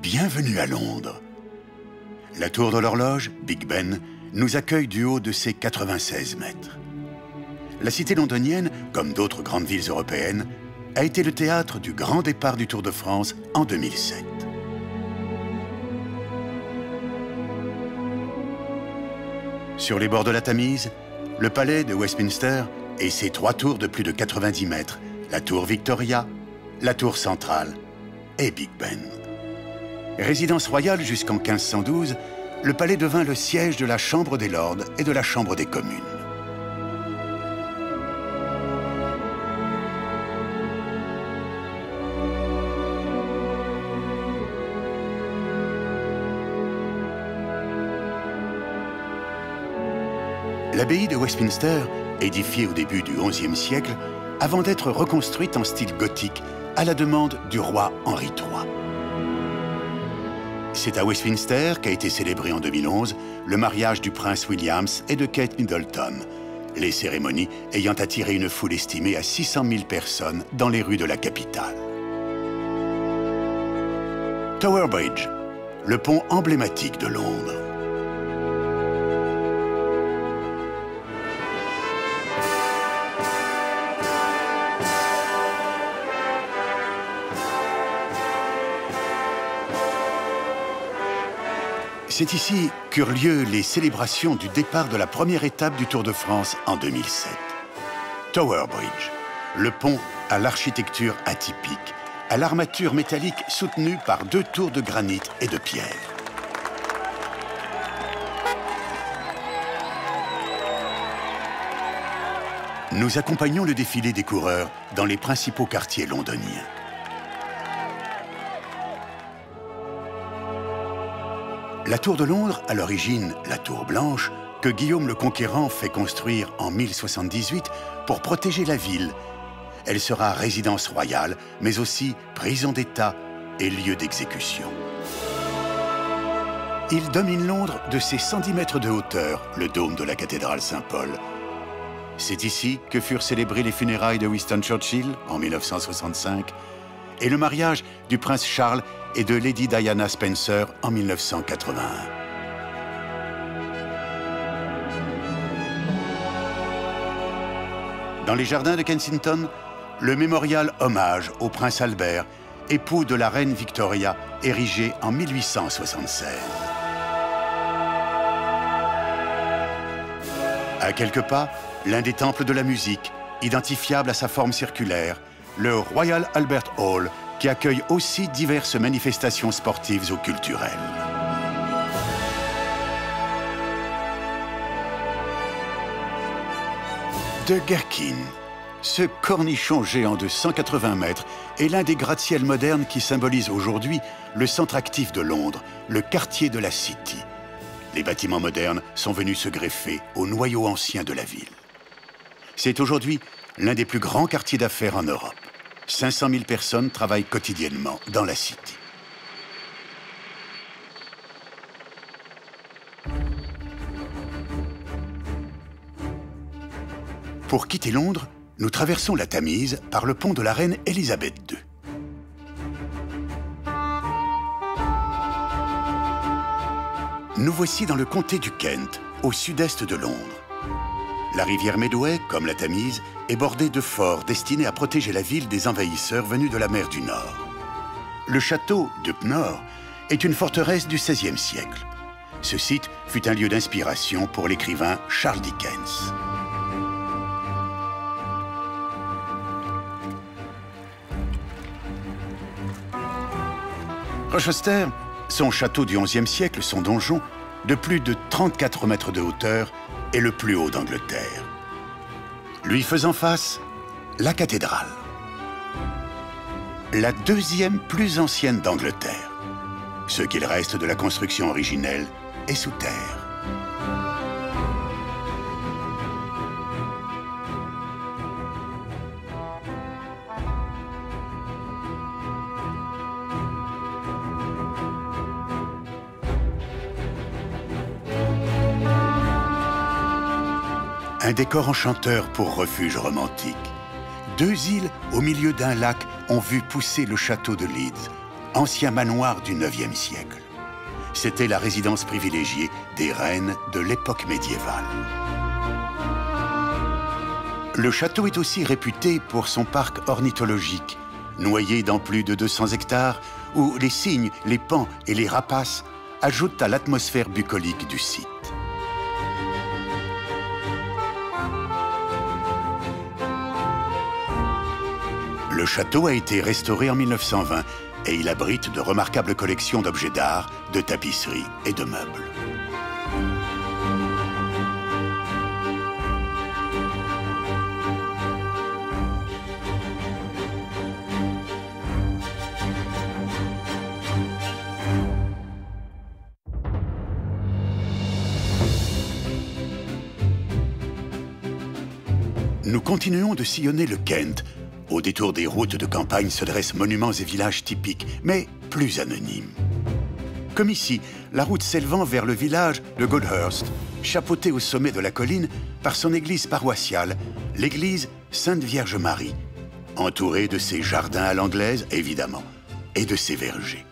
Bienvenue à Londres. La tour de l'horloge, Big Ben, nous accueille du haut de ses 96 mètres. La cité londonienne, comme d'autres grandes villes européennes, a été le théâtre du grand départ du Tour de France en 2007. Sur les bords de la Tamise, le palais de Westminster et ses 3 tours de plus de 90 mètres, la tour Victoria, la tour centrale et Big Ben. Résidence royale jusqu'en 1512, le palais devint le siège de la Chambre des Lords et de la Chambre des Communes. L'abbaye de Westminster, édifiée au début du XIe siècle, avant d'être reconstruite en style gothique à la demande du roi Henri III. C'est à Westminster qu'a été célébré en 2011 le mariage du prince Williams et de Kate Middleton, les cérémonies ayant attiré une foule estimée à 600 000 personnes dans les rues de la capitale. Tower Bridge, le pont emblématique de Londres. C'est ici qu'eurent lieu les célébrations du départ de la première étape du Tour de France en 2007. Tower Bridge, le pont à l'architecture atypique, à l'armature métallique soutenue par 2 tours de granit et de pierre. Nous accompagnons le défilé des coureurs dans les principaux quartiers londoniens. La Tour de Londres, à l'origine la Tour Blanche, que Guillaume le Conquérant fait construire en 1078 pour protéger la ville. Elle sera résidence royale, mais aussi prison d'État et lieu d'exécution. Il domine Londres de ses 110 mètres de hauteur, le dôme de la cathédrale Saint-Paul. C'est ici que furent célébrées les funérailles de Winston Churchill en 1965 et le mariage du prince Charles et de Lady Diana Spencer en 1981. Dans les jardins de Kensington, le mémorial hommage au prince Albert, époux de la reine Victoria, érigé en 1876. À quelques pas, l'un des temples de la musique, identifiable à sa forme circulaire, le Royal Albert Hall, qui accueille aussi diverses manifestations sportives ou culturelles. De Gherkin, ce cornichon géant de 180 mètres est l'un des gratte-ciels modernes qui symbolise aujourd'hui le centre actif de Londres, le quartier de la City. Les bâtiments modernes sont venus se greffer au noyau ancien de la ville. C'est aujourd'hui l'un des plus grands quartiers d'affaires en Europe. 500 000 personnes travaillent quotidiennement dans la City. Pour quitter Londres, nous traversons la Tamise par le pont de la reine Elisabeth II. Nous voici dans le comté du Kent, au sud-est de Londres. La rivière Medway, comme la Tamise, est bordée de forts destinés à protéger la ville des envahisseurs venus de la mer du Nord. Le château de Pnor est une forteresse du XVIe siècle. Ce site fut un lieu d'inspiration pour l'écrivain Charles Dickens. Rochester, son château du XIe siècle, son donjon, de plus de 34 mètres de hauteur, est le plus haut d'Angleterre. Lui faisant face, la cathédrale. La deuxième plus ancienne d'Angleterre. Ce qu'il reste de la construction originelle est sous terre. Un décor enchanteur pour refuge romantique. 2 îles au milieu d'un lac ont vu pousser le château de Leeds, ancien manoir du IXe siècle. C'était la résidence privilégiée des reines de l'époque médiévale. Le château est aussi réputé pour son parc ornithologique, noyé dans plus de 200 hectares, où les cygnes, les paons et les rapaces ajoutent à l'atmosphère bucolique du site. Le château a été restauré en 1920 et il abrite de remarquables collections d'objets d'art, de tapisseries et de meubles. Nous continuons de sillonner le Kent. Au détour des routes de campagne se dressent monuments et villages typiques, mais plus anonymes. Comme ici, la route s'élevant vers le village de Goldhurst, chapeauté au sommet de la colline par son église paroissiale, l'église Sainte-Vierge-Marie, entourée de ses jardins à l'anglaise, évidemment, et de ses vergers.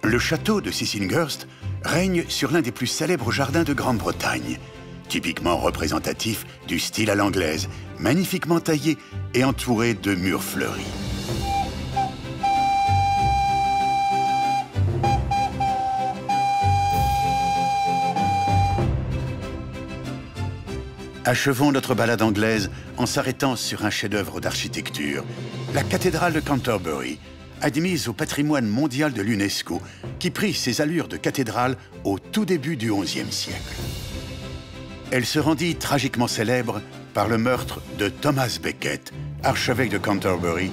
Le château de Sissinghurst règne sur l'un des plus célèbres jardins de Grande-Bretagne, typiquement représentatif du style à l'anglaise, magnifiquement taillé et entouré de murs fleuris. Achevons notre balade anglaise en s'arrêtant sur un chef-d'œuvre d'architecture, la cathédrale de Canterbury, admise au patrimoine mondial de l'UNESCO, qui prit ses allures de cathédrale au tout début du XIe siècle. Elle se rendit tragiquement célèbre par le meurtre de Thomas Becket, archevêque de Canterbury,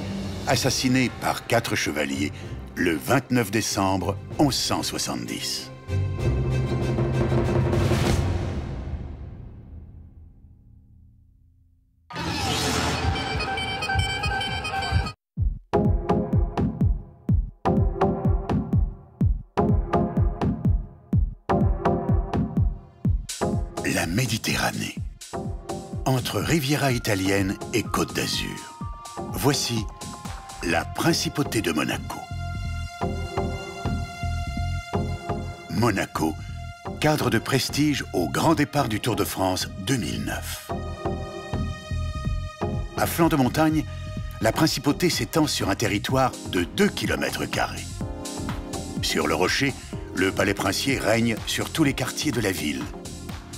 assassiné par 4 chevaliers le 29 décembre 1170. La Méditerranée, entre Riviera italienne et Côte d'Azur. Voici la principauté de Monaco. Monaco, cadre de prestige au grand départ du Tour de France 2009. À flanc de montagne, la principauté s'étend sur un territoire de 2 km². Sur le rocher, le palais princier règne sur tous les quartiers de la ville.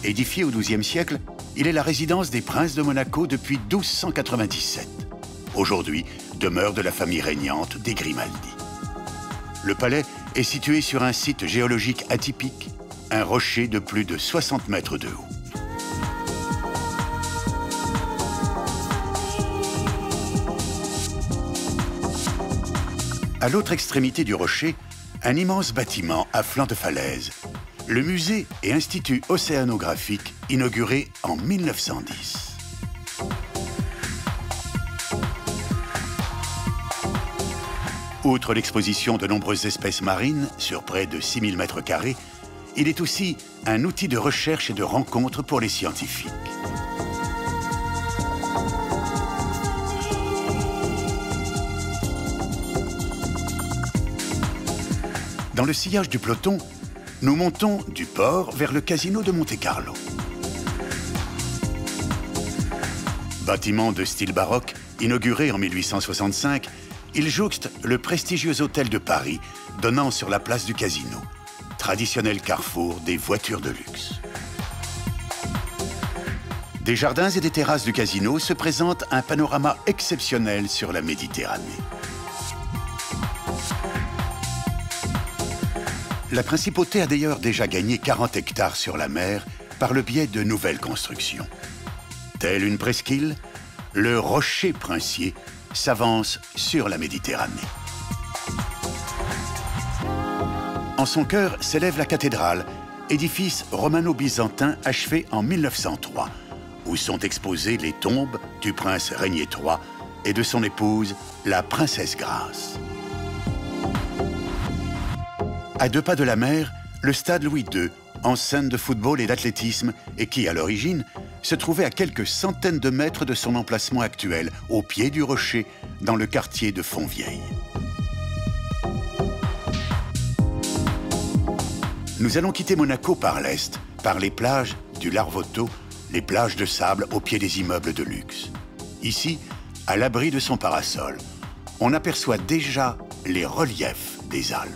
Édifié au XIIe siècle, il est la résidence des princes de Monaco depuis 1297. Aujourd'hui, demeure de la famille régnante des Grimaldi. Le palais est situé sur un site géologique atypique, un rocher de plus de 60 mètres de haut. À l'autre extrémité du rocher, un immense bâtiment à flanc de falaise, le musée et institut océanographique inauguré en 1910. Outre l'exposition de nombreuses espèces marines sur près de 6000 m², il est aussi un outil de recherche et de rencontre pour les scientifiques. Dans le sillage du peloton, nous montons du port vers le casino de Monte-Carlo. Bâtiment de style baroque, inauguré en 1865, il jouxte le prestigieux hôtel de Paris, donnant sur la place du casino, traditionnel carrefour des voitures de luxe. Des jardins et des terrasses du casino se présente un panorama exceptionnel sur la Méditerranée. La principauté a d'ailleurs déjà gagné 40 hectares sur la mer par le biais de nouvelles constructions. Telle une presqu'île, le rocher princier s'avance sur la Méditerranée. En son cœur s'élève la cathédrale, édifice romano-byzantin achevé en 1903, où sont exposées les tombes du prince Régnier III et de son épouse, la princesse Grace. À 2 pas de la mer, le stade Louis II, enceinte de football et d'athlétisme, et qui, à l'origine, se trouvait à quelques centaines de mètres de son emplacement actuel, au pied du rocher, dans le quartier de Fontvieille. Nous allons quitter Monaco par l'est, par les plages du Larvotto, les plages de sable au pied des immeubles de luxe. Ici, à l'abri de son parasol, on aperçoit déjà les reliefs des Alpes.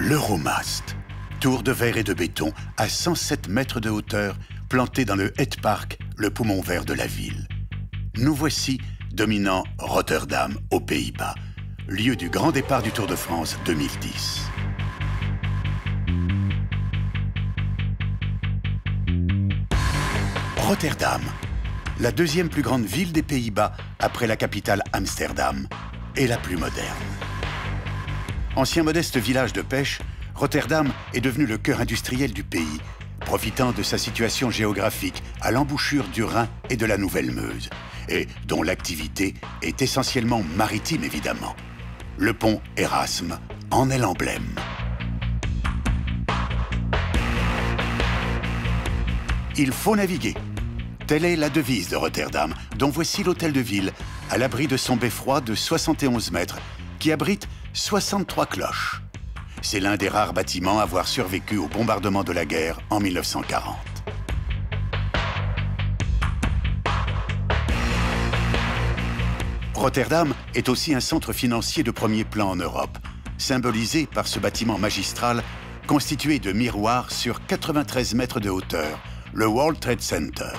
L'Euromast, tour de verre et de béton à 107 mètres de hauteur, planté dans le Het Park, le poumon vert de la ville. Nous voici dominant Rotterdam, aux Pays-Bas, lieu du grand départ du Tour de France 2010. Rotterdam, la deuxième plus grande ville des Pays-Bas après la capitale Amsterdam, et la plus moderne. Ancien modeste village de pêche, Rotterdam est devenu le cœur industriel du pays, profitant de sa situation géographique à l'embouchure du Rhin et de la Nouvelle-Meuse, et dont l'activité est essentiellement maritime évidemment. Le pont Erasme en est l'emblème. Il faut naviguer. Telle est la devise de Rotterdam, dont voici l'hôtel de ville, à l'abri de son beffroi de 71 mètres, qui abrite 63 cloches. C'est l'un des rares bâtiments à avoir survécu au bombardement de la guerre en 1940. Rotterdam est aussi un centre financier de premier plan en Europe, symbolisé par ce bâtiment magistral constitué de miroirs sur 93 mètres de hauteur, le World Trade Center.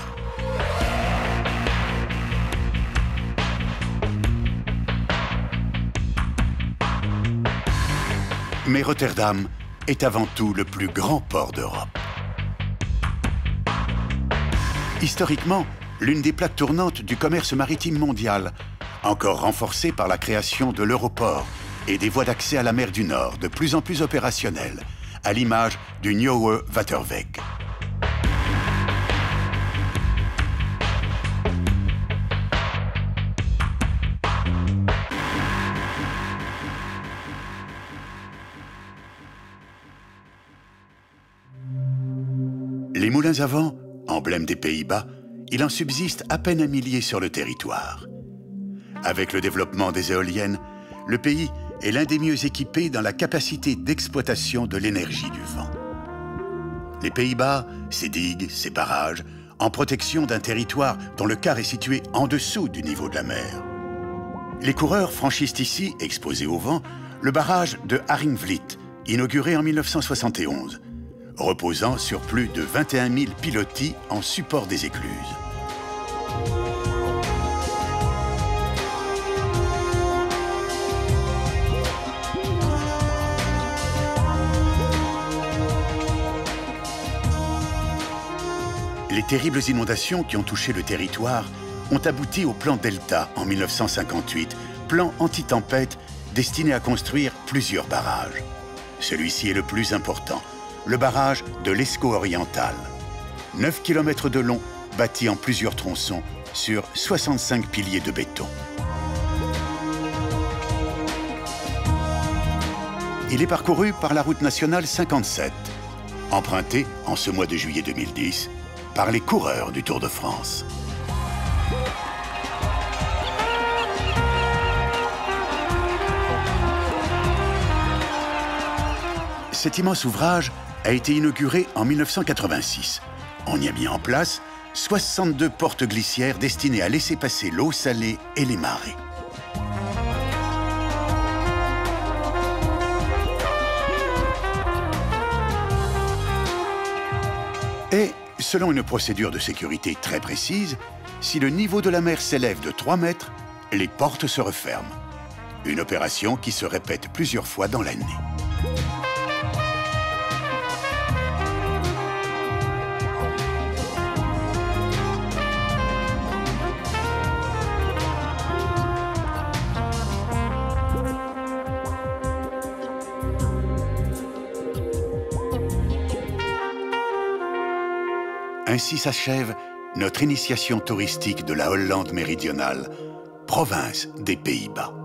Mais Rotterdam est avant tout le plus grand port d'Europe. Historiquement, l'une des plaques tournantes du commerce maritime mondial, encore renforcée par la création de l'Europort et des voies d'accès à la mer du Nord de plus en plus opérationnelles, à l'image du Nieuwe Waterweg. Les moulins à vent, emblème des Pays-Bas, il en subsiste à peine un millier sur le territoire. Avec le développement des éoliennes, le pays est l'un des mieux équipés dans la capacité d'exploitation de l'énergie du vent. Les Pays-Bas, ses digues, ses barrages, en protection d'un territoire dont le quart est situé en dessous du niveau de la mer. Les coureurs franchissent ici, exposés au vent, le barrage de Haringvliet, inauguré en 1971. Reposant sur plus de 21 000 pilotis en support des écluses. Les terribles inondations qui ont touché le territoire ont abouti au plan Delta en 1958, plan anti-tempête destiné à construire plusieurs barrages. Celui-ci est le plus important. Le barrage de l'Escaut oriental. 9 km de long, bâti en plusieurs tronçons sur 65 piliers de béton. Il est parcouru par la route nationale 57, empruntée en ce mois de juillet 2010 par les coureurs du Tour de France. Cet immense ouvrage a été inauguré en 1986. On y a mis en place 62 portes glissières destinées à laisser passer l'eau salée et les marées. Et, selon une procédure de sécurité très précise, si le niveau de la mer s'élève de 3 mètres, les portes se referment. Une opération qui se répète plusieurs fois dans l'année. Ainsi s'achève notre initiation touristique de la Hollande méridionale, province des Pays-Bas.